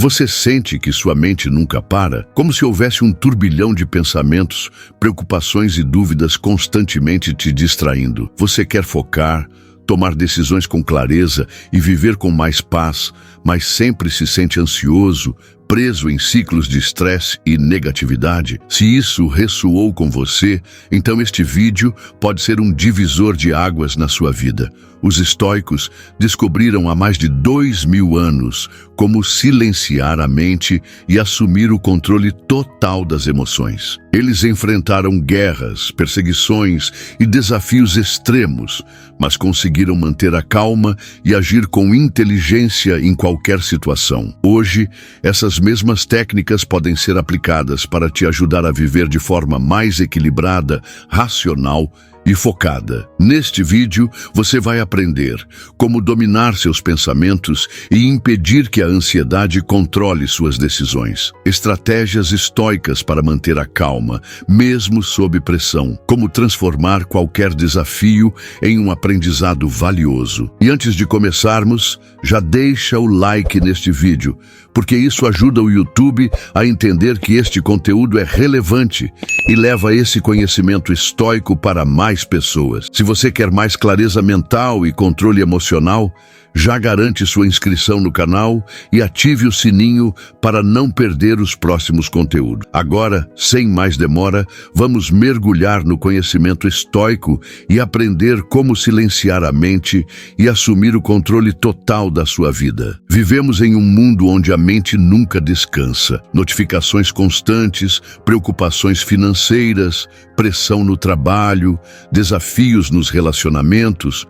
Você sente que sua mente nunca para, como se houvesse um turbilhão de pensamentos, preocupações e dúvidas constantemente te distraindo. Você quer focar, tomar decisões com clareza e viver com mais paz, mas sempre se sente ansioso, preso em ciclos de estresse e negatividade? Se isso ressoou com você, então este vídeo pode ser um divisor de águas na sua vida. Os estoicos descobriram há mais de 2000 anos como silenciar a mente e assumir o controle total das emoções. Eles enfrentaram guerras, perseguições e desafios extremos, mas conseguiram manter a calma e agir com inteligência em qualquer situação. Hoje, essas mesmas técnicas podem ser aplicadas para te ajudar a viver de forma mais equilibrada, racional e focada. Neste vídeo, você vai aprender como dominar seus pensamentos e impedir que a ansiedade controle suas decisões. Estratégias estoicas para manter a calma, mesmo sob pressão. Como transformar qualquer desafio em um aprendizado valioso. E antes de começarmos, já deixa o like neste vídeo, porque isso ajuda o YouTube a entender que este conteúdo é relevante e leva esse conhecimento estoico para mais pessoas. Se você quer mais clareza mental e controle emocional, já garante sua inscrição no canal e ative o sininho para não perder os próximos conteúdos. Agora, sem mais demora, vamos mergulhar no conhecimento estoico e aprender como silenciar a mente e assumir o controle total da sua vida. Vivemos em um mundo onde a mente nunca descansa. Notificações constantes, preocupações financeiras, pressão no trabalho, desafios nos relacionamentos.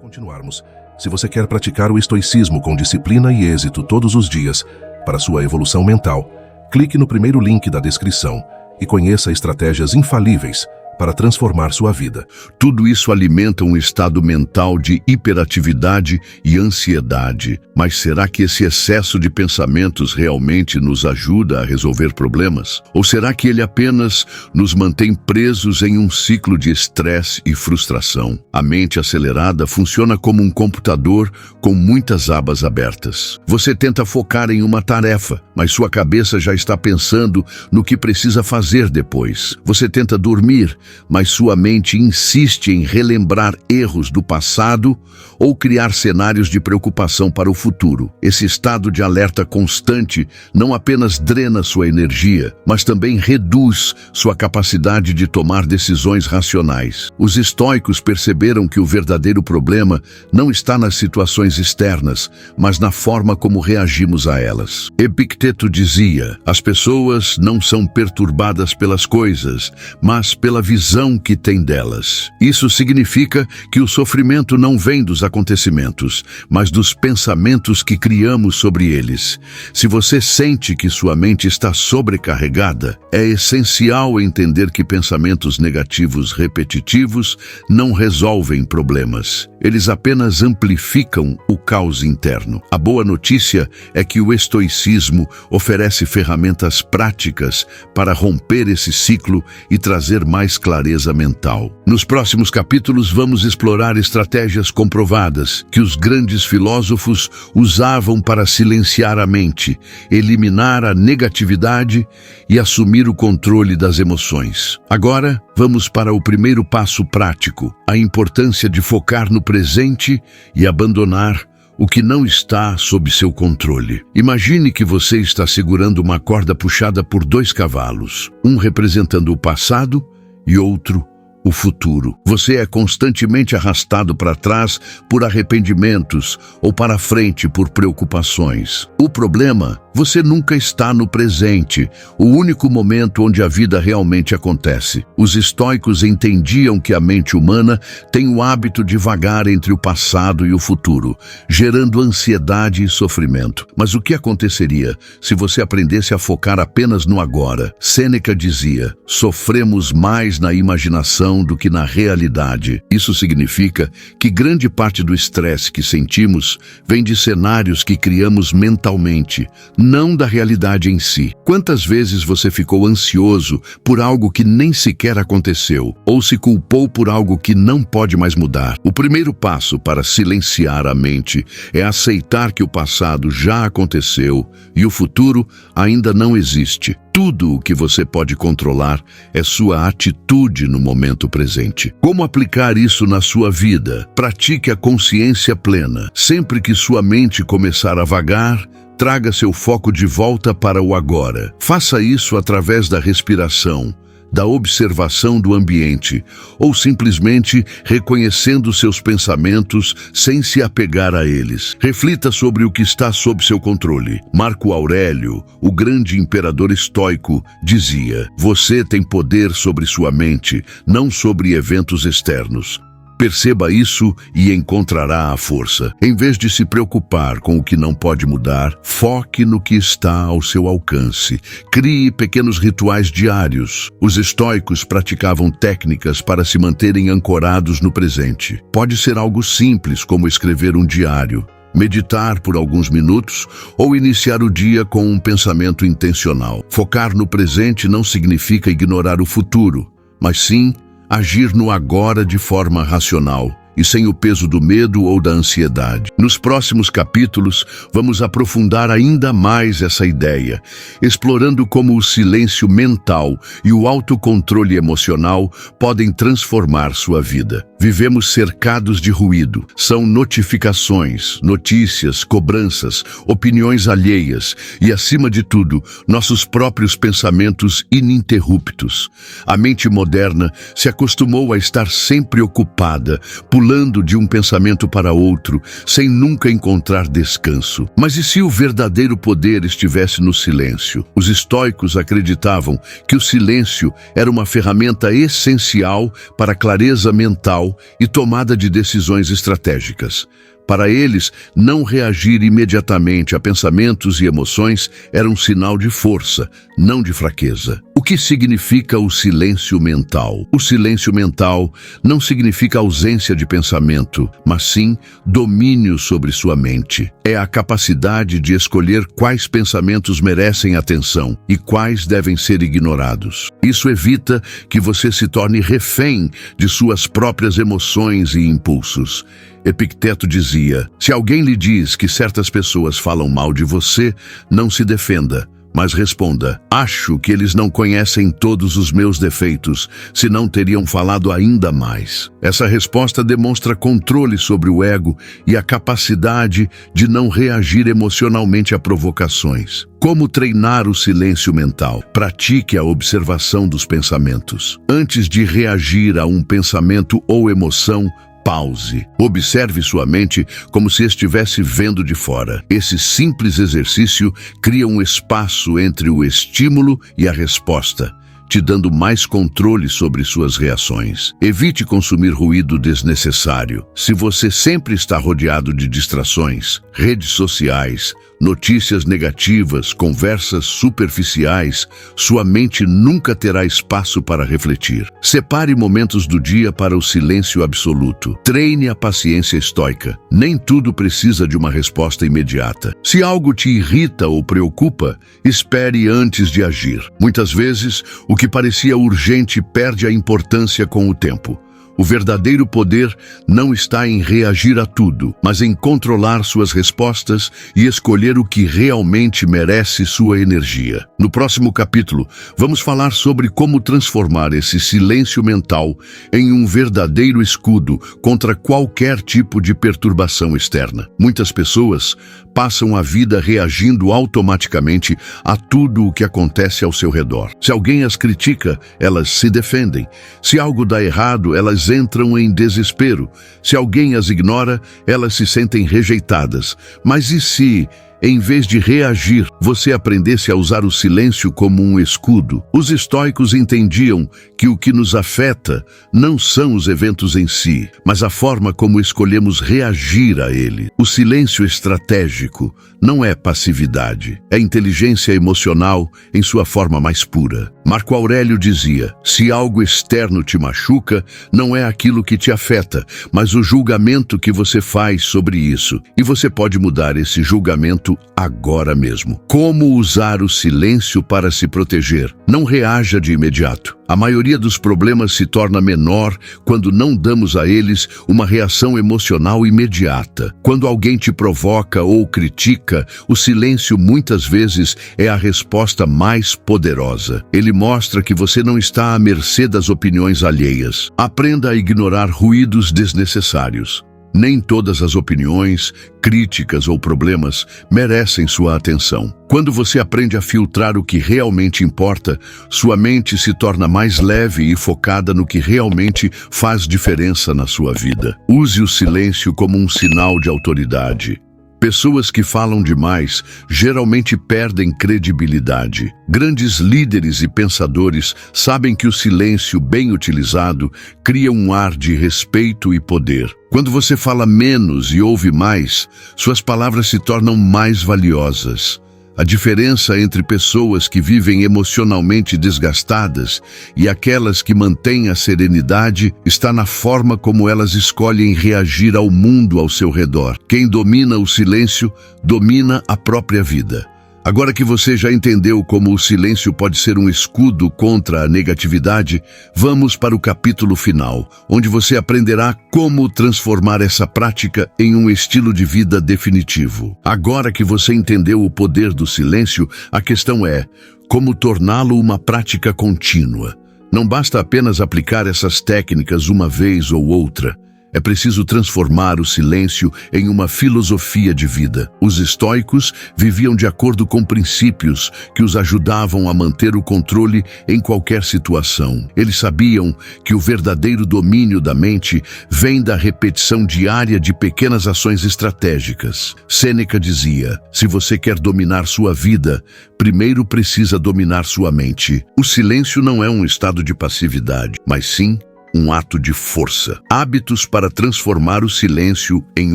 Continuarmos. Se você quer praticar o estoicismo com disciplina e êxito todos os dias para sua evolução mental, clique no primeiro link da descrição e conheça estratégias infalíveis para transformar sua vida. Tudo isso alimenta um estado mental de hiperatividade e ansiedade. Mas será que esse excesso de pensamentos realmente nos ajuda a resolver problemas? Ou será que ele apenas nos mantém presos em um ciclo de estresse e frustração? A mente acelerada funciona como um computador com muitas abas abertas. Você tenta focar em uma tarefa, mas sua cabeça já está pensando no que precisa fazer depois. Você tenta dormir, mas sua mente insiste em relembrar erros do passado ou criar cenários de preocupação para o futuro. Esse estado de alerta constante não apenas drena sua energia, mas também reduz sua capacidade de tomar decisões racionais. Os estoicos perceberam que o verdadeiro problema não está nas situações externas, mas na forma como reagimos a elas. Epicteto dizia: as pessoas não são perturbadas pelas coisas, mas pela visão que tem delas. Isso significa que o sofrimento não vem dos acontecimentos, mas dos pensamentos que criamos sobre eles. Se você sente que sua mente está sobrecarregada, é essencial entender que pensamentos negativos repetitivos não resolvem problemas. Eles apenas amplificam o caos interno. A boa notícia é que o estoicismo oferece ferramentas práticas para romper esse ciclo e trazer mais clareza mental. Nos próximos capítulos vamos explorar estratégias comprovadas que os grandes filósofos usavam para silenciar a mente, eliminar a negatividade e assumir o controle das emoções. Agora, vamos para o primeiro passo prático, a importância de focar no presente e abandonar o que não está sob seu controle. Imagine que você está segurando uma corda puxada por 2 cavalos, um representando o passado e outro o futuro. Você é constantemente arrastado para trás por arrependimentos ou para frente por preocupações. O problema: você nunca está no presente, o único momento onde a vida realmente acontece. Os estoicos entendiam que a mente humana tem o hábito de vagar entre o passado e o futuro, gerando ansiedade e sofrimento. Mas o que aconteceria se você aprendesse a focar apenas no agora? Sêneca dizia: sofremos mais na imaginação ficção do que na realidade. Isso significa que grande parte do estresse que sentimos vem de cenários que criamos mentalmente, não da realidade em si. Quantas vezes você ficou ansioso por algo que nem sequer aconteceu, ou se culpou por algo que não pode mais mudar? O primeiro passo para silenciar a mente é aceitar que o passado já aconteceu e o futuro ainda não existe. Tudo o que você pode controlar é sua atitude no momento presente. Como aplicar isso na sua vida? Pratique a consciência plena. Sempre que sua mente começar a vagar, traga seu foco de volta para o agora. Faça isso através da respiração, da observação do ambiente, ou simplesmente reconhecendo seus pensamentos sem se apegar a eles. Reflita sobre o que está sob seu controle. Marco Aurélio, o grande imperador estoico, dizia: "Você tem poder sobre sua mente, não sobre eventos externos." Perceba isso e encontrará a força. Em vez de se preocupar com o que não pode mudar, foque no que está ao seu alcance. Crie pequenos rituais diários. Os estoicos praticavam técnicas para se manterem ancorados no presente. Pode ser algo simples, como escrever um diário, meditar por alguns minutos ou iniciar o dia com um pensamento intencional. Focar no presente não significa ignorar o futuro, mas sim agir no agora de forma racional e sem o peso do medo ou da ansiedade. Nos próximos capítulos, vamos aprofundar ainda mais essa ideia, explorando como o silêncio mental e o autocontrole emocional podem transformar sua vida. Vivemos cercados de ruído. São notificações, notícias, cobranças, opiniões alheias e, acima de tudo, nossos próprios pensamentos ininterruptos. A mente moderna se acostumou a estar sempre ocupada, pulando de um pensamento para outro, sem nunca encontrar descanso. Mas e se o verdadeiro poder estivesse no silêncio? Os estoicos acreditavam que o silêncio era uma ferramenta essencial para a clareza mental e tomada de decisões estratégicas. Para eles, não reagir imediatamente a pensamentos e emoções era um sinal de força, não de fraqueza. O que significa o silêncio mental? O silêncio mental não significa ausência de pensamento, mas sim domínio sobre sua mente. É a capacidade de escolher quais pensamentos merecem atenção e quais devem ser ignorados. Isso evita que você se torne refém de suas próprias emoções e impulsos. Epicteto dizia: "Se alguém lhe diz que certas pessoas falam mal de você, não se defenda, mas responda: acho que eles não conhecem todos os meus defeitos, senão teriam falado ainda mais." Essa resposta demonstra controle sobre o ego e a capacidade de não reagir emocionalmente a provocações. Como treinar o silêncio mental? Pratique a observação dos pensamentos. Antes de reagir a um pensamento ou emoção, pause. Observe sua mente como se estivesse vendo de fora. Esse simples exercício cria um espaço entre o estímulo e a resposta, te dando mais controle sobre suas reações. Evite consumir ruído desnecessário. Se você sempre está rodeado de distrações, redes sociais, notícias negativas, conversas superficiais, sua mente nunca terá espaço para refletir. Separe momentos do dia para o silêncio absoluto. Treine a paciência estoica. Nem tudo precisa de uma resposta imediata. Se algo te irrita ou preocupa, espere antes de agir. Muitas vezes, o que parecia urgente perde a importância com o tempo. O verdadeiro poder não está em reagir a tudo, mas em controlar suas respostas e escolher o que realmente merece sua energia. No próximo capítulo, vamos falar sobre como transformar esse silêncio mental em um verdadeiro escudo contra qualquer tipo de perturbação externa. Muitas pessoas passam a vida reagindo automaticamente a tudo o que acontece ao seu redor. Se alguém as critica, elas se defendem. Se algo dá errado, elas entram em desespero. Se alguém as ignora, elas se sentem rejeitadas. Mas e se em vez de reagir, você aprendesse a usar o silêncio como um escudo. Os estoicos entendiam que o que nos afeta não são os eventos em si, mas a forma como escolhemos reagir a ele. O silêncio estratégico não é passividade, é inteligência emocional em sua forma mais pura. Marco Aurélio dizia: se algo externo te machuca, não é aquilo que te afeta, mas o julgamento que você faz sobre isso. E você pode mudar esse julgamento agora mesmo. Como usar o silêncio para se proteger? Não reaja de imediato. A maioria dos problemas se torna menor quando não damos a eles uma reação emocional imediata. Quando alguém te provoca ou critica, o silêncio muitas vezes é a resposta mais poderosa. Ele mostra que você não está à mercê das opiniões alheias. Aprenda a ignorar ruídos desnecessários. Nem todas as opiniões, críticas ou problemas merecem sua atenção. Quando você aprende a filtrar o que realmente importa, sua mente se torna mais leve e focada no que realmente faz diferença na sua vida. Use o silêncio como um sinal de autoridade. Pessoas que falam demais geralmente perdem credibilidade. Grandes líderes e pensadores sabem que o silêncio bem utilizado cria um ar de respeito e poder. Quando você fala menos e ouve mais, suas palavras se tornam mais valiosas. A diferença entre pessoas que vivem emocionalmente desgastadas e aquelas que mantêm a serenidade está na forma como elas escolhem reagir ao mundo ao seu redor. Quem domina o silêncio, domina a própria vida. Agora que você já entendeu como o silêncio pode ser um escudo contra a negatividade, vamos para o capítulo final, onde você aprenderá como transformar essa prática em um estilo de vida definitivo. Agora que você entendeu o poder do silêncio, a questão é como torná-lo uma prática contínua. Não basta apenas aplicar essas técnicas uma vez ou outra. É preciso transformar o silêncio em uma filosofia de vida. Os estoicos viviam de acordo com princípios que os ajudavam a manter o controle em qualquer situação. Eles sabiam que o verdadeiro domínio da mente vem da repetição diária de pequenas ações estratégicas. Sêneca dizia: se você quer dominar sua vida, primeiro precisa dominar sua mente. O silêncio não é um estado de passividade, mas sim um ato de força. Hábitos para transformar o silêncio em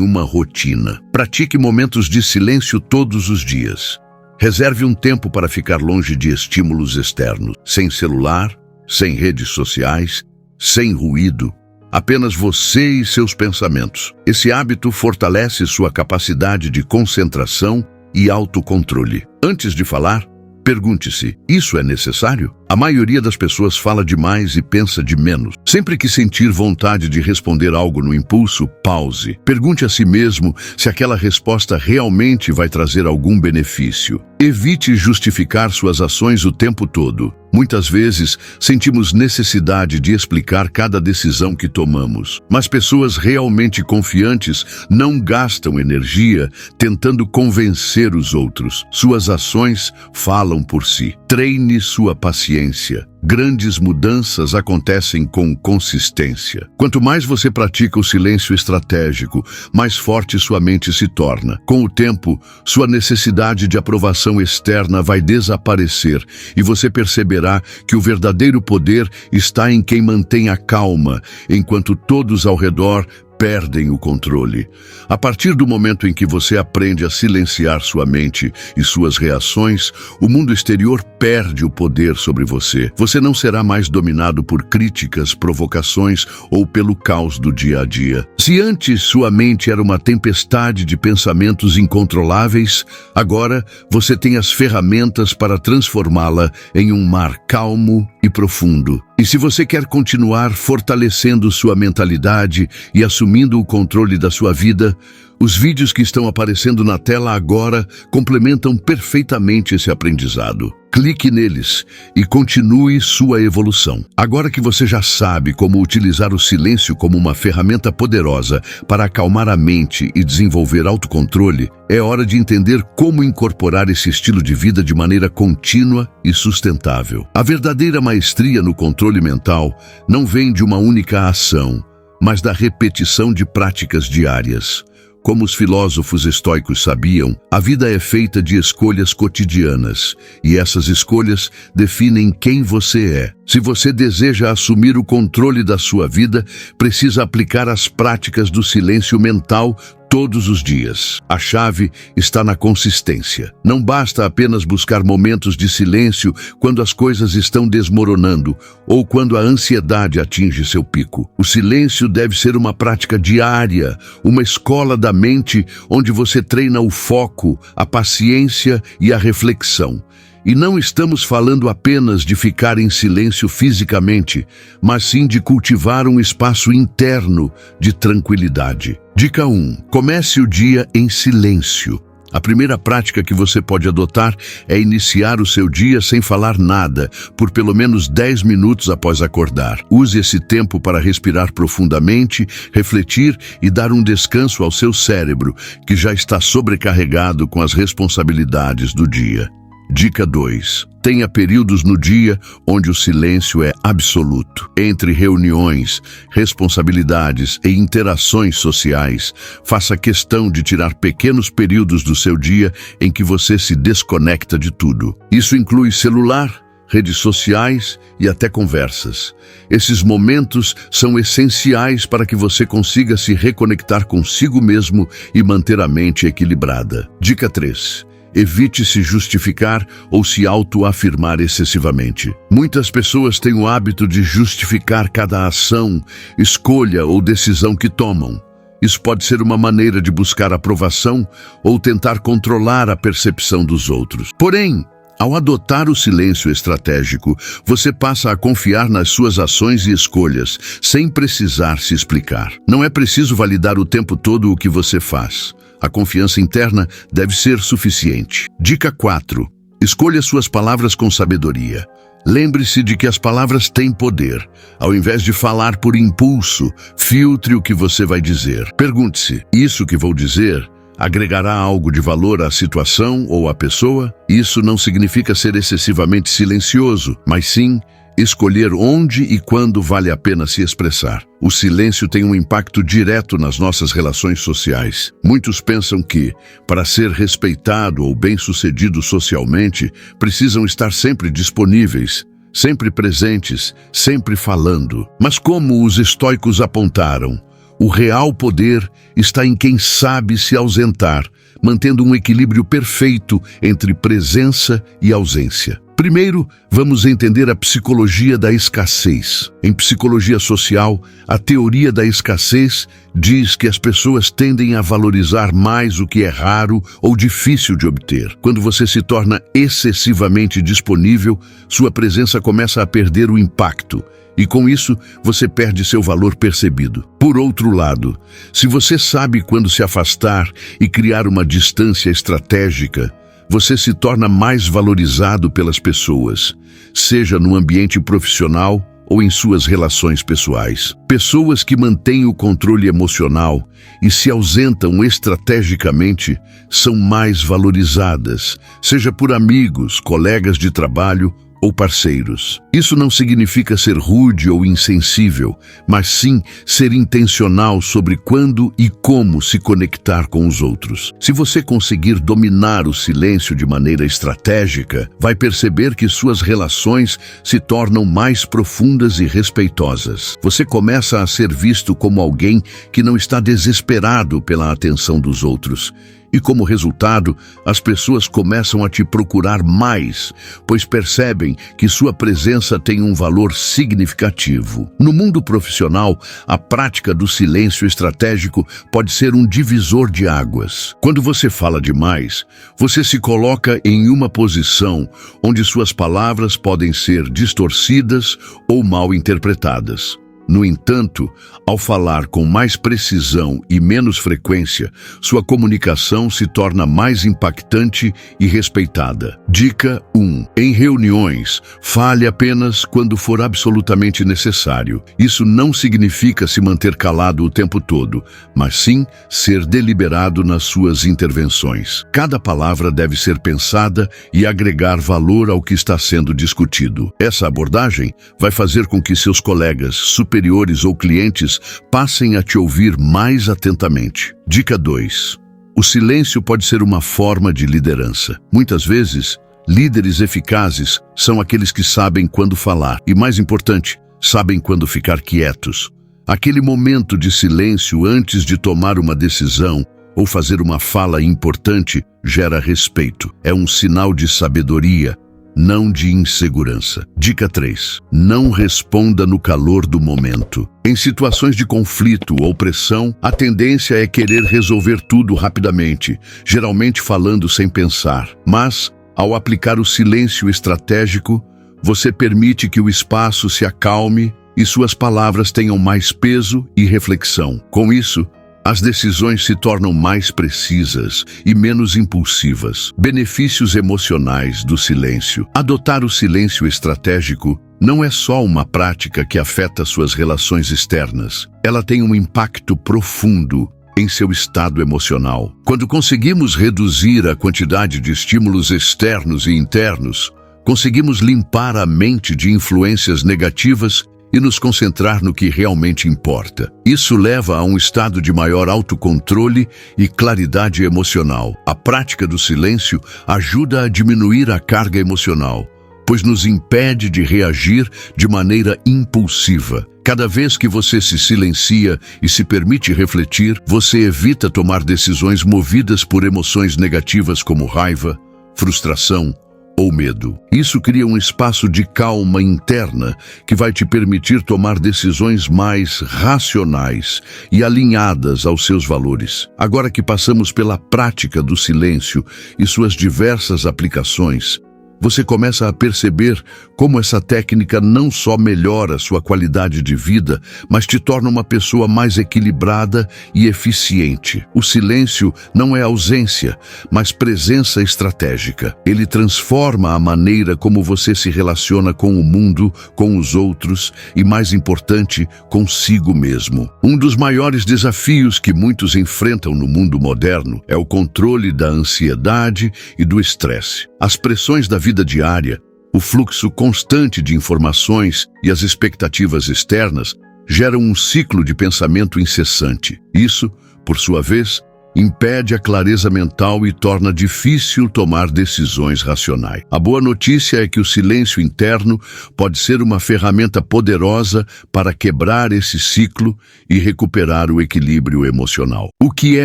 uma rotina. Pratique momentos de silêncio todos os dias. Reserve um tempo para ficar longe de estímulos externos, sem celular, sem redes sociais, sem ruído. Apenas você e seus pensamentos. Esse hábito fortalece sua capacidade de concentração e autocontrole. Antes de falar, pergunte-se: isso é necessário? A maioria das pessoas fala demais e pensa de menos. Sempre que sentir vontade de responder algo no impulso, pause. Pergunte a si mesmo se aquela resposta realmente vai trazer algum benefício. Evite justificar suas ações o tempo todo. Muitas vezes, sentimos necessidade de explicar cada decisão que tomamos. Mas pessoas realmente confiantes não gastam energia tentando convencer os outros. Suas ações falam por si. Treine sua paciência. Grandes mudanças acontecem com consistência. Quanto mais você pratica o silêncio estratégico, mais forte sua mente se torna. Com o tempo, sua necessidade de aprovação externa vai desaparecer e você perceberá que o verdadeiro poder está em quem mantém a calma, enquanto todos ao redor perdem o controle. A partir do momento em que você aprende a silenciar sua mente e suas reações, o mundo exterior perde o poder sobre você. Você não será mais dominado por críticas, provocações ou pelo caos do dia a dia. Se antes sua mente era uma tempestade de pensamentos incontroláveis, agora você tem as ferramentas para transformá-la em um mar calmo e profundo. E se você quer continuar fortalecendo sua mentalidade e assumindo o controle da sua vida, os vídeos que estão aparecendo na tela agora complementam perfeitamente esse aprendizado. Clique neles e continue sua evolução. Agora que você já sabe como utilizar o silêncio como uma ferramenta poderosa para acalmar a mente e desenvolver autocontrole, é hora de entender como incorporar esse estilo de vida de maneira contínua e sustentável. A verdadeira maestria no controle mental não vem de uma única ação, mas da repetição de práticas diárias. Como os filósofos estoicos sabiam, a vida é feita de escolhas cotidianas, e essas escolhas definem quem você é. Se você deseja assumir o controle da sua vida, precisa aplicar as práticas do silêncio mental todos os dias. A chave está na consistência. Não basta apenas buscar momentos de silêncio quando as coisas estão desmoronando ou quando a ansiedade atinge seu pico. O silêncio deve ser uma prática diária, uma escola da mente onde você treina o foco, a paciência e a reflexão. E não estamos falando apenas de ficar em silêncio fisicamente, mas sim de cultivar um espaço interno de tranquilidade. Dica 1. Comece o dia em silêncio. A primeira prática que você pode adotar é iniciar o seu dia sem falar nada, por pelo menos 10 minutos após acordar. Use esse tempo para respirar profundamente, refletir e dar um descanso ao seu cérebro, que já está sobrecarregado com as responsabilidades do dia. Dica 2. Tenha períodos no dia onde o silêncio é absoluto. Entre reuniões, responsabilidades e interações sociais, faça questão de tirar pequenos períodos do seu dia em que você se desconecta de tudo. Isso inclui celular, redes sociais e até conversas. Esses momentos são essenciais para que você consiga se reconectar consigo mesmo e manter a mente equilibrada. Dica 3. Evite se justificar ou se autoafirmar excessivamente. Muitas pessoas têm o hábito de justificar cada ação, escolha ou decisão que tomam. Isso pode ser uma maneira de buscar aprovação ou tentar controlar a percepção dos outros. Porém, ao adotar o silêncio estratégico, você passa a confiar nas suas ações e escolhas, sem precisar se explicar. Não é preciso validar o tempo todo o que você faz. A confiança interna deve ser suficiente. Dica 4. Escolha suas palavras com sabedoria. Lembre-se de que as palavras têm poder. Ao invés de falar por impulso, filtre o que você vai dizer. Pergunte-se: isso que vou dizer agregará algo de valor à situação ou à pessoa? Isso não significa ser excessivamente silencioso, mas sim escolher onde e quando vale a pena se expressar. O silêncio tem um impacto direto nas nossas relações sociais. Muitos pensam que, para ser respeitado ou bem-sucedido socialmente, precisam estar sempre disponíveis, sempre presentes, sempre falando. Mas como os estoicos apontaram, o real poder está em quem sabe se ausentar, mantendo um equilíbrio perfeito entre presença e ausência. Primeiro, vamos entender a psicologia da escassez. Em psicologia social, a teoria da escassez diz que as pessoas tendem a valorizar mais o que é raro ou difícil de obter. Quando você se torna excessivamente disponível, sua presença começa a perder o impacto. E com isso, você perde seu valor percebido. Por outro lado, se você sabe quando se afastar e criar uma distância estratégica, você se torna mais valorizado pelas pessoas, seja no ambiente profissional ou em suas relações pessoais. Pessoas que mantêm o controle emocional e se ausentam estrategicamente são mais valorizadas, seja por amigos, colegas de trabalho ou parceiros. Isso não significa ser rude ou insensível, mas sim ser intencional sobre quando e como se conectar com os outros. Se você conseguir dominar o silêncio de maneira estratégica, vai perceber que suas relações se tornam mais profundas e respeitosas. Você começa a ser visto como alguém que não está desesperado pela atenção dos outros. E como resultado, as pessoas começam a te procurar mais, pois percebem que sua presença tem um valor significativo. No mundo profissional, a prática do silêncio estratégico pode ser um divisor de águas. Quando você fala demais, você se coloca em uma posição onde suas palavras podem ser distorcidas ou mal interpretadas. No entanto, ao falar com mais precisão e menos frequência, sua comunicação se torna mais impactante e respeitada. Dica 1. Em reuniões, fale apenas quando for absolutamente necessário. Isso não significa se manter calado o tempo todo, mas sim ser deliberado nas suas intervenções. Cada palavra deve ser pensada e agregar valor ao que está sendo discutido. Essa abordagem vai fazer com que seus colegas, superiores ou clientes passem a te ouvir mais atentamente. Dica 2. O silêncio pode ser uma forma de liderança. Muitas vezes, líderes eficazes são aqueles que sabem quando falar e, mais importante, sabem quando ficar quietos. Aquele momento de silêncio antes de tomar uma decisão ou fazer uma fala importante gera respeito. É um sinal de sabedoria, não de insegurança. Dica 3. Não responda no calor do momento. Em situações de conflito ou pressão, a tendência é querer resolver tudo rapidamente, geralmente falando sem pensar. Mas, ao aplicar o silêncio estratégico, você permite que o espaço se acalme e suas palavras tenham mais peso e reflexão. Com isso, as decisões se tornam mais precisas e menos impulsivas. Benefícios emocionais do silêncio. Adotar o silêncio estratégico não é só uma prática que afeta suas relações externas. Ela tem um impacto profundo em seu estado emocional. Quando conseguimos reduzir a quantidade de estímulos externos e internos, conseguimos limpar a mente de influências negativas e nos concentrar no que realmente importa. Isso leva a um estado de maior autocontrole e claridade emocional. A prática do silêncio ajuda a diminuir a carga emocional, pois nos impede de reagir de maneira impulsiva. Cada vez que você se silencia e se permite refletir, você evita tomar decisões movidas por emoções negativas como raiva, frustração ou medo. Isso cria um espaço de calma interna que vai te permitir tomar decisões mais racionais e alinhadas aos seus valores. Agora que passamos pela prática do silêncio e suas diversas aplicações, você começa a perceber como essa técnica não só melhora sua qualidade de vida, mas te torna uma pessoa mais equilibrada e eficiente. O silêncio não é ausência, mas presença estratégica. Ele transforma a maneira como você se relaciona com o mundo, com os outros e, mais importante, consigo mesmo. Um dos maiores desafios que muitos enfrentam no mundo moderno é o controle da ansiedade e do estresse. As pressões da vida diária, o fluxo constante de informações e as expectativas externas geram um ciclo de pensamento incessante. Isso, por sua vez, impede a clareza mental e torna difícil tomar decisões racionais. A boa notícia é que o silêncio interno pode ser uma ferramenta poderosa para quebrar esse ciclo e recuperar o equilíbrio emocional. O que é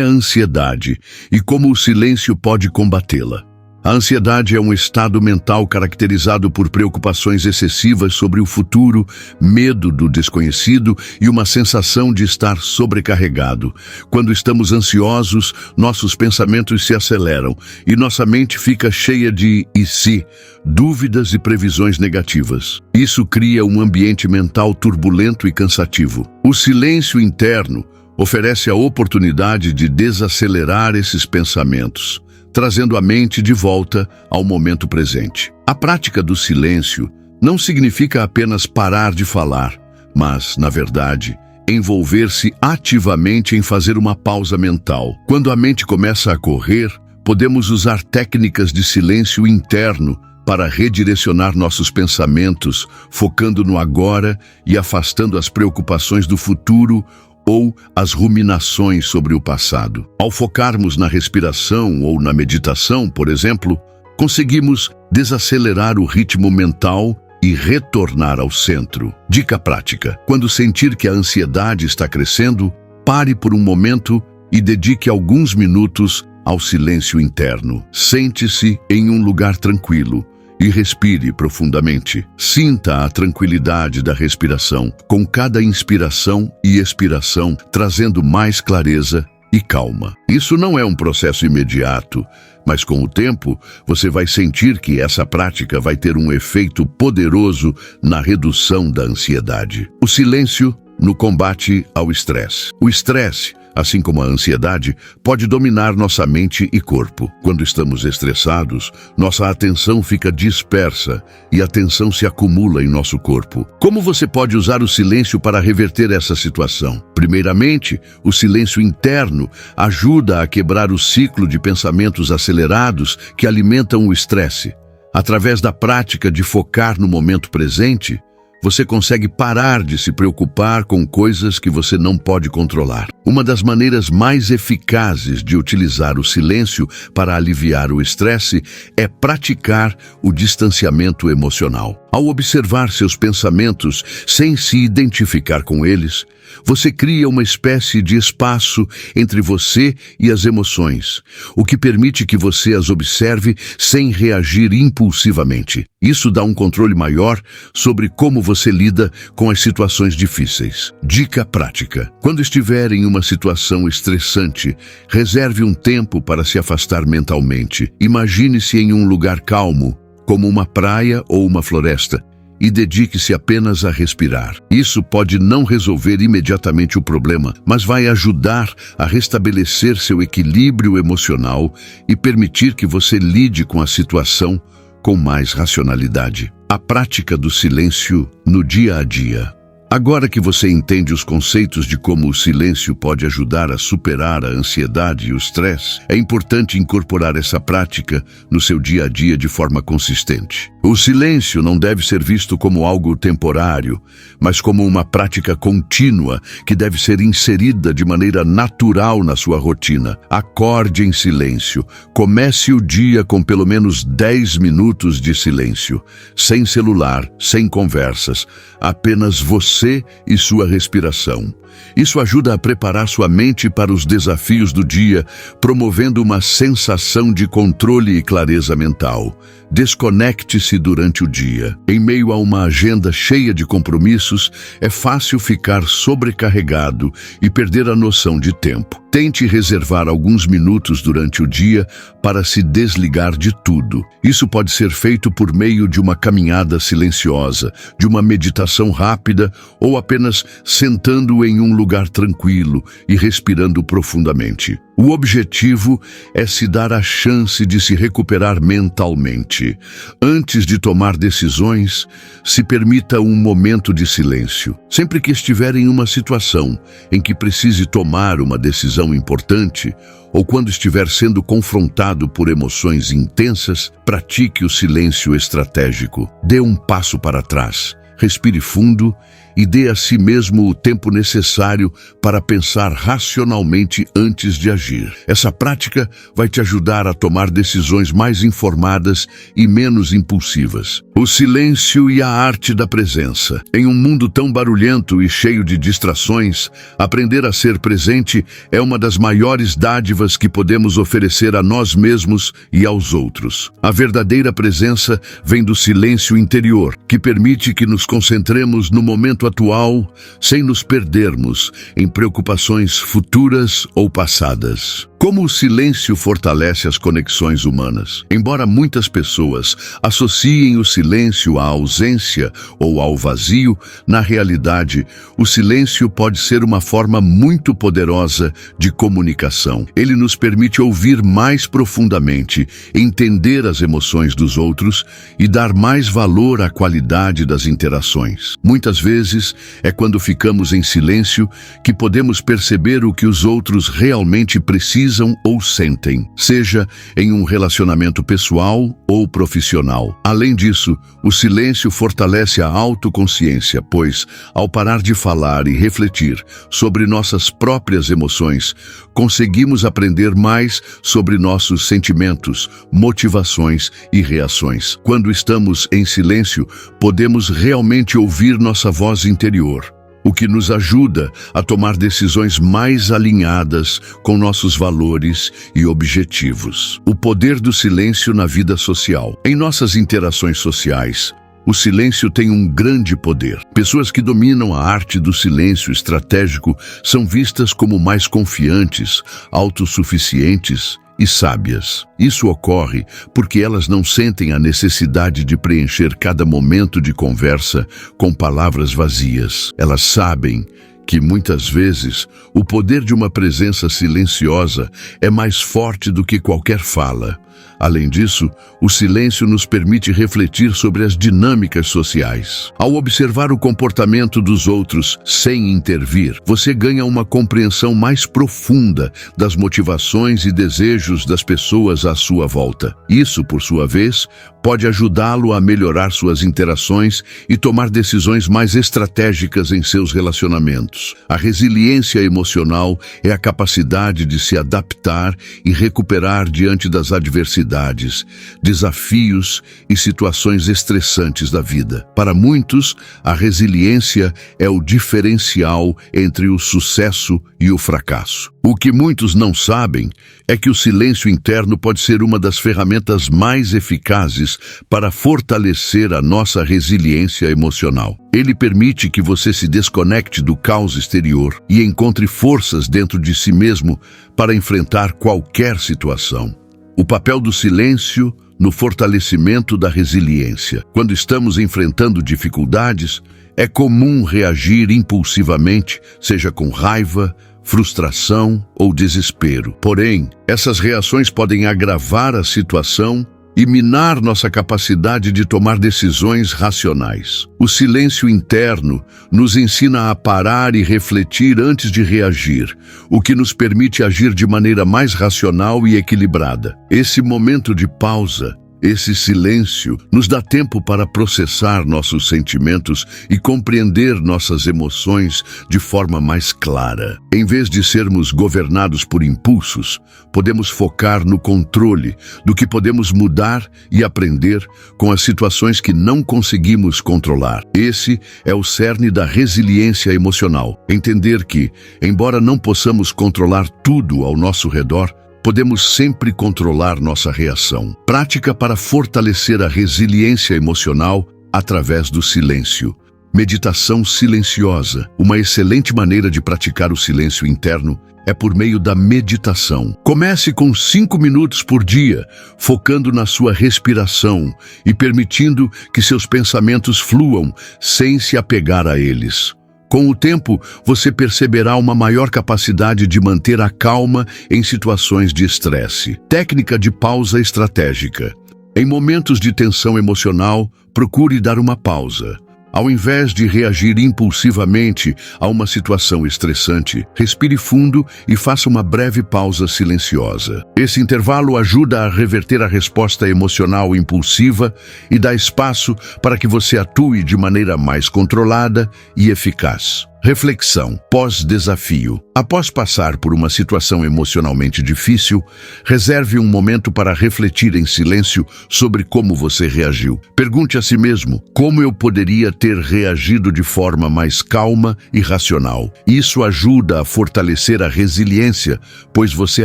ansiedade e como o silêncio pode combatê-la? A ansiedade é um estado mental caracterizado por preocupações excessivas sobre o futuro, medo do desconhecido e uma sensação de estar sobrecarregado. Quando estamos ansiosos, nossos pensamentos se aceleram e nossa mente fica cheia de "e se", dúvidas e previsões negativas. Isso cria um ambiente mental turbulento e cansativo. O silêncio interno oferece a oportunidade de desacelerar esses pensamentos, trazendo a mente de volta ao momento presente. A prática do silêncio não significa apenas parar de falar, mas, na verdade, envolver-se ativamente em fazer uma pausa mental. Quando a mente começa a correr, podemos usar técnicas de silêncio interno para redirecionar nossos pensamentos, focando no agora e afastando as preocupações do futuro ou as ruminações sobre o passado. Ao focarmos na respiração ou na meditação, por exemplo, conseguimos desacelerar o ritmo mental e retornar ao centro. Dica prática: quando sentir que a ansiedade está crescendo, pare por um momento e dedique alguns minutos ao silêncio interno. Sente-se em um lugar tranquilo e respire profundamente. Sinta a tranquilidade da respiração, com cada inspiração e expiração trazendo mais clareza e calma. Isso não é um processo imediato, mas com o tempo você vai sentir que essa prática vai ter um efeito poderoso na redução da ansiedade. O silêncio no combate ao estresse. O estresse, assim como a ansiedade, pode dominar nossa mente e corpo. Quando estamos estressados, nossa atenção fica dispersa e a tensão se acumula em nosso corpo. Como você pode usar o silêncio para reverter essa situação? Primeiramente, o silêncio interno ajuda a quebrar o ciclo de pensamentos acelerados que alimentam o estresse. Através da prática de focar no momento presente, você consegue parar de se preocupar com coisas que você não pode controlar. Uma das maneiras mais eficazes de utilizar o silêncio para aliviar o estresse é praticar o distanciamento emocional. Ao observar seus pensamentos sem se identificar com eles, você cria uma espécie de espaço entre você e as emoções, o que permite que você as observe sem reagir impulsivamente. Isso dá um controle maior sobre como você lida com as situações difíceis. Dica prática: quando estiver em uma situação estressante, reserve um tempo para se afastar mentalmente. Imagine-se em um lugar calmo, como uma praia ou uma floresta, e dedique-se apenas a respirar. Isso pode não resolver imediatamente o problema, mas vai ajudar a restabelecer seu equilíbrio emocional e permitir que você lide com a situação com mais racionalidade. A prática do silêncio no dia a dia. Agora que você entende os conceitos de como o silêncio pode ajudar a superar a ansiedade e o estresse, é importante incorporar essa prática no seu dia a dia de forma consistente. O silêncio não deve ser visto como algo temporário, mas como uma prática contínua que deve ser inserida de maneira natural na sua rotina. Acorde em silêncio. Comece o dia com pelo menos 10 minutos de silêncio, sem celular, sem conversas, apenas você e sua respiração. Isso ajuda a preparar sua mente para os desafios do dia, promovendo uma sensação de controle e clareza mental. Desconecte-se durante o dia. Em meio a uma agenda cheia de compromissos, é fácil ficar sobrecarregado e perder a noção de tempo. Tente reservar alguns minutos durante o dia para se desligar de tudo. Isso pode ser feito por meio de uma caminhada silenciosa, de uma meditação rápida ou apenas sentando em um lugar tranquilo e respirando profundamente. O objetivo é se dar a chance de se recuperar mentalmente. Antes de tomar decisões, se permita um momento de silêncio. Sempre que estiver em uma situação em que precise tomar uma decisão importante, ou quando estiver sendo confrontado por emoções intensas, pratique o silêncio estratégico. Dê um passo para trás, respire fundo e dê a si mesmo o tempo necessário para pensar racionalmente antes de agir. Essa prática vai te ajudar a tomar decisões mais informadas e menos impulsivas. O silêncio e a arte da presença. Em um mundo tão barulhento e cheio de distrações, aprender a ser presente é uma das maiores dádivas que podemos oferecer a nós mesmos e aos outros. A verdadeira presença vem do silêncio interior, que permite que nos concentremos no momento atual, sem nos perdermos em preocupações futuras ou passadas. Como o silêncio fortalece as conexões humanas? Embora muitas pessoas associem o silêncio à ausência ou ao vazio, na realidade, o silêncio pode ser uma forma muito poderosa de comunicação. Ele nos permite ouvir mais profundamente, entender as emoções dos outros e dar mais valor à qualidade das interações. Muitas vezes, é quando ficamos em silêncio que podemos perceber o que os outros realmente precisam ou sentem, seja em um relacionamento pessoal ou profissional. Além disso, o silêncio fortalece a autoconsciência, pois, ao parar de falar e refletir sobre nossas próprias emoções, conseguimos aprender mais sobre nossos sentimentos, motivações e reações. Quando estamos em silêncio, podemos realmente ouvir nossa voz interior, o que nos ajuda a tomar decisões mais alinhadas com nossos valores e objetivos. O poder do silêncio na vida social. Em nossas interações sociais, o silêncio tem um grande poder. Pessoas que dominam a arte do silêncio estratégico são vistas como mais confiantes, autossuficientes e sábias. Isso ocorre porque elas não sentem a necessidade de preencher cada momento de conversa com palavras vazias. Elas sabem que, muitas vezes, o poder de uma presença silenciosa é mais forte do que qualquer fala. Além disso, o silêncio nos permite refletir sobre as dinâmicas sociais. Ao observar o comportamento dos outros sem intervir, você ganha uma compreensão mais profunda das motivações e desejos das pessoas à sua volta. Isso, por sua vez, pode ajudá-lo a melhorar suas interações e tomar decisões mais estratégicas em seus relacionamentos. A resiliência emocional é a capacidade de se adaptar e recuperar diante das adversidades, desafios e situações estressantes da vida. Para muitos, a resiliência é o diferencial entre o sucesso e o fracasso. O que muitos não sabem é que o silêncio interno pode ser uma das ferramentas mais eficazes para fortalecer a nossa resiliência emocional. Ele permite que você se desconecte do caos exterior e encontre forças dentro de si mesmo para enfrentar qualquer situação. O papel do silêncio no fortalecimento da resiliência. Quando estamos enfrentando dificuldades, é comum reagir impulsivamente, seja com raiva, frustração ou desespero. Porém, essas reações podem agravar a situação e minar nossa capacidade de tomar decisões racionais. O silêncio interno nos ensina a parar e refletir antes de reagir, o que nos permite agir de maneira mais racional e equilibrada. Esse momento de pausa, esse silêncio, nos dá tempo para processar nossos sentimentos e compreender nossas emoções de forma mais clara. Em vez de sermos governados por impulsos, podemos focar no controle do que podemos mudar e aprender com as situações que não conseguimos controlar. Esse é o cerne da resiliência emocional. Entender que, embora não possamos controlar tudo ao nosso redor, podemos sempre controlar nossa reação. Prática para fortalecer a resiliência emocional através do silêncio. Meditação silenciosa. Uma excelente maneira de praticar o silêncio interno é por meio da meditação. Comece com 5 minutos por dia, focando na sua respiração e permitindo que seus pensamentos fluam sem se apegar a eles. Com o tempo, você perceberá uma maior capacidade de manter a calma em situações de estresse. Técnica de pausa estratégica. Em momentos de tensão emocional, procure dar uma pausa. Ao invés de reagir impulsivamente a uma situação estressante, respire fundo e faça uma breve pausa silenciosa. Esse intervalo ajuda a reverter a resposta emocional impulsiva e dá espaço para que você atue de maneira mais controlada e eficaz. Reflexão pós-desafio. Após passar por uma situação emocionalmente difícil, reserve um momento para refletir em silêncio sobre como você reagiu. Pergunte a si mesmo: como eu poderia ter reagido de forma mais calma e racional? Isso ajuda a fortalecer a resiliência, pois você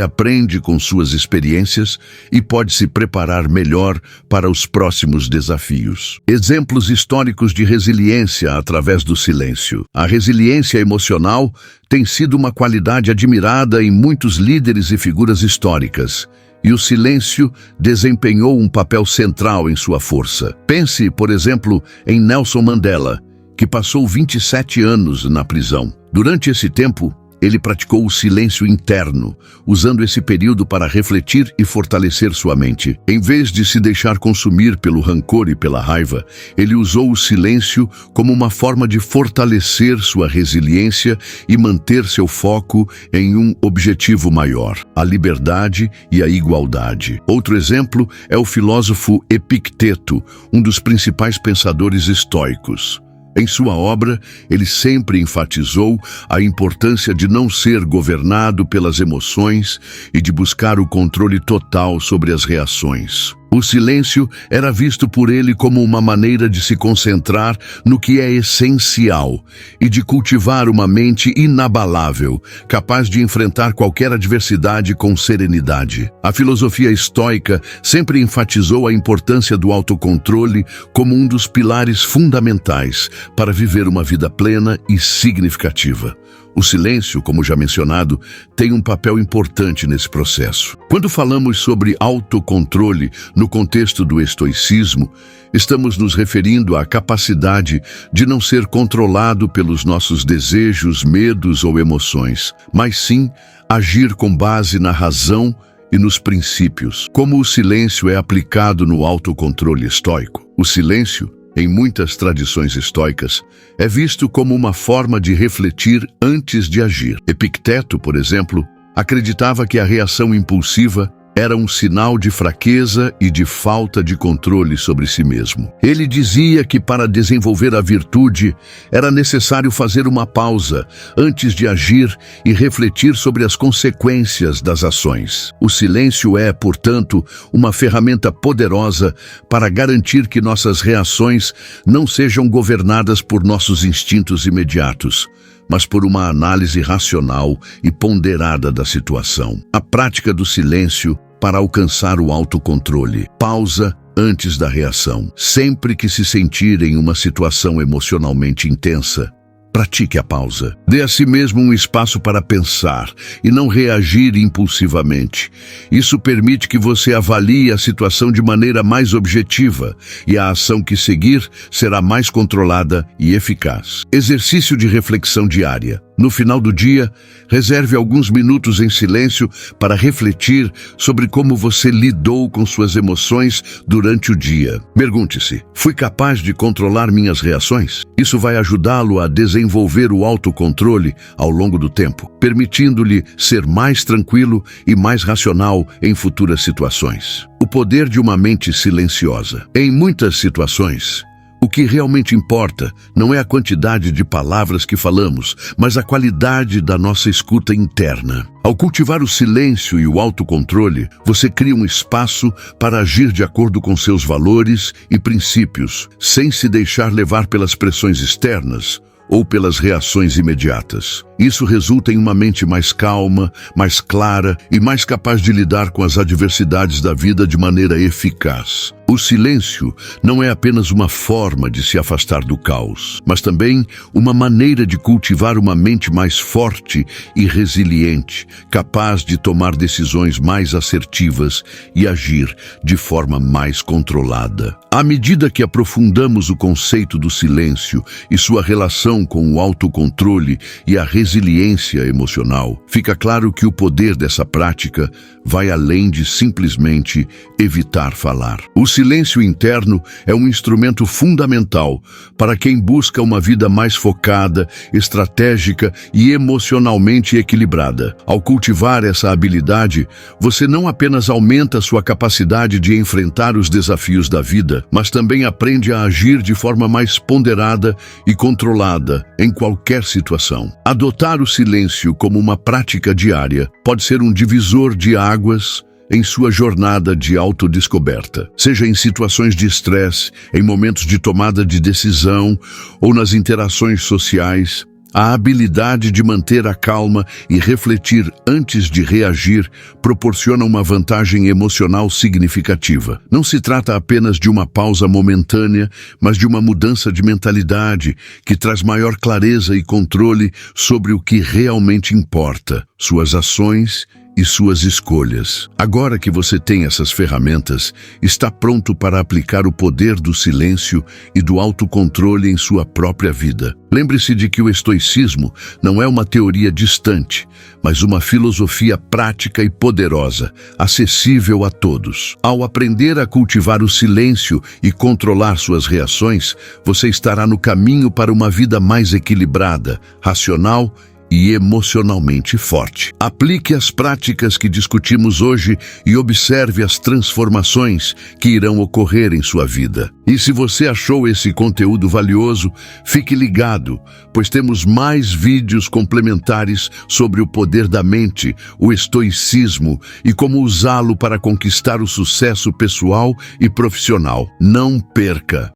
aprende com suas experiências e pode se preparar melhor para os próximos desafios. Exemplos históricos de resiliência através do silêncio. A resiliência emocional tem sido uma qualidade admirada em muitos líderes e figuras históricas, e o silêncio desempenhou um papel central em sua força. Pense, por exemplo, em Nelson Mandela, que passou 27 anos na prisão. Durante esse tempo, ele praticou o silêncio interno, usando esse período para refletir e fortalecer sua mente. Em vez de se deixar consumir pelo rancor e pela raiva, ele usou o silêncio como uma forma de fortalecer sua resiliência e manter seu foco em um objetivo maior: a liberdade e a igualdade. Outro exemplo é o filósofo Epicteto, um dos principais pensadores estoicos. Em sua obra, ele sempre enfatizou a importância de não ser governado pelas emoções e de buscar o controle total sobre as reações. O silêncio era visto por ele como uma maneira de se concentrar no que é essencial e de cultivar uma mente inabalável, capaz de enfrentar qualquer adversidade com serenidade. A filosofia estoica sempre enfatizou a importância do autocontrole como um dos pilares fundamentais para viver uma vida plena e significativa. O silêncio, como já mencionado, tem um papel importante nesse processo. Quando falamos sobre autocontrole no contexto do estoicismo, estamos nos referindo à capacidade de não ser controlado pelos nossos desejos, medos ou emoções, mas sim agir com base na razão e nos princípios. Como o silêncio é aplicado no autocontrole estoico? O silêncio, em muitas tradições estoicas, é visto como uma forma de refletir antes de agir. Epicteto, por exemplo, acreditava que a reação impulsiva era um sinal de fraqueza e de falta de controle sobre si mesmo. Ele dizia que para desenvolver a virtude era necessário fazer uma pausa antes de agir e refletir sobre as consequências das ações. O silêncio é, portanto, uma ferramenta poderosa para garantir que nossas reações não sejam governadas por nossos instintos imediatos, mas por uma análise racional e ponderada da situação. A prática do silêncio para alcançar o autocontrole. Pausa antes da reação. Sempre que se sentir em uma situação emocionalmente intensa, pratique a pausa. Dê a si mesmo um espaço para pensar e não reagir impulsivamente. Isso permite que você avalie a situação de maneira mais objetiva e a ação que seguir será mais controlada e eficaz. Exercício de reflexão diária. No final do dia, reserve alguns minutos em silêncio para refletir sobre como você lidou com suas emoções durante o dia. Pergunte-se: fui capaz de controlar minhas reações? Isso vai ajudá-lo a desenvolver o autocontrole ao longo do tempo, permitindo-lhe ser mais tranquilo e mais racional em futuras situações. O poder de uma mente silenciosa. Em muitas situações, o que realmente importa não é a quantidade de palavras que falamos, mas a qualidade da nossa escuta interna. Ao cultivar o silêncio e o autocontrole, você cria um espaço para agir de acordo com seus valores e princípios, sem se deixar levar pelas pressões externas ou pelas reações imediatas. Isso resulta em uma mente mais calma, mais clara e mais capaz de lidar com as adversidades da vida de maneira eficaz. O silêncio não é apenas uma forma de se afastar do caos, mas também uma maneira de cultivar uma mente mais forte e resiliente, capaz de tomar decisões mais assertivas e agir de forma mais controlada. À medida que aprofundamos o conceito do silêncio e sua relação com o autocontrole e a resiliência emocional, fica claro que o poder dessa prática vai além de simplesmente evitar falar. O silêncio interno é um instrumento fundamental para quem busca uma vida mais focada, estratégica e emocionalmente equilibrada. Ao cultivar essa habilidade, você não apenas aumenta sua capacidade de enfrentar os desafios da vida, mas também aprende a agir de forma mais ponderada e controlada em qualquer situação. Adotar o silêncio como uma prática diária pode ser um divisor de águas em sua jornada de autodescoberta, seja em situações de estresse, em momentos de tomada de decisão ou nas interações sociais. A habilidade de manter a calma e refletir antes de reagir proporciona uma vantagem emocional significativa. Não se trata apenas de uma pausa momentânea, mas de uma mudança de mentalidade que traz maior clareza e controle sobre o que realmente importa, suas ações e suas escolhas. Agora que você tem essas ferramentas, está pronto para aplicar o poder do silêncio e do autocontrole em sua própria vida. Lembre-se de que o estoicismo não é uma teoria distante, mas uma filosofia prática e poderosa, acessível a todos. Ao aprender a cultivar o silêncio e controlar suas reações, você estará no caminho para uma vida mais equilibrada, racional e emocionalmente forte. Aplique as práticas que discutimos hoje e observe as transformações que irão ocorrer em sua vida. E se você achou esse conteúdo valioso, fique ligado, pois temos mais vídeos complementares sobre o poder da mente, o estoicismo e como usá-lo para conquistar o sucesso pessoal e profissional. Não perca!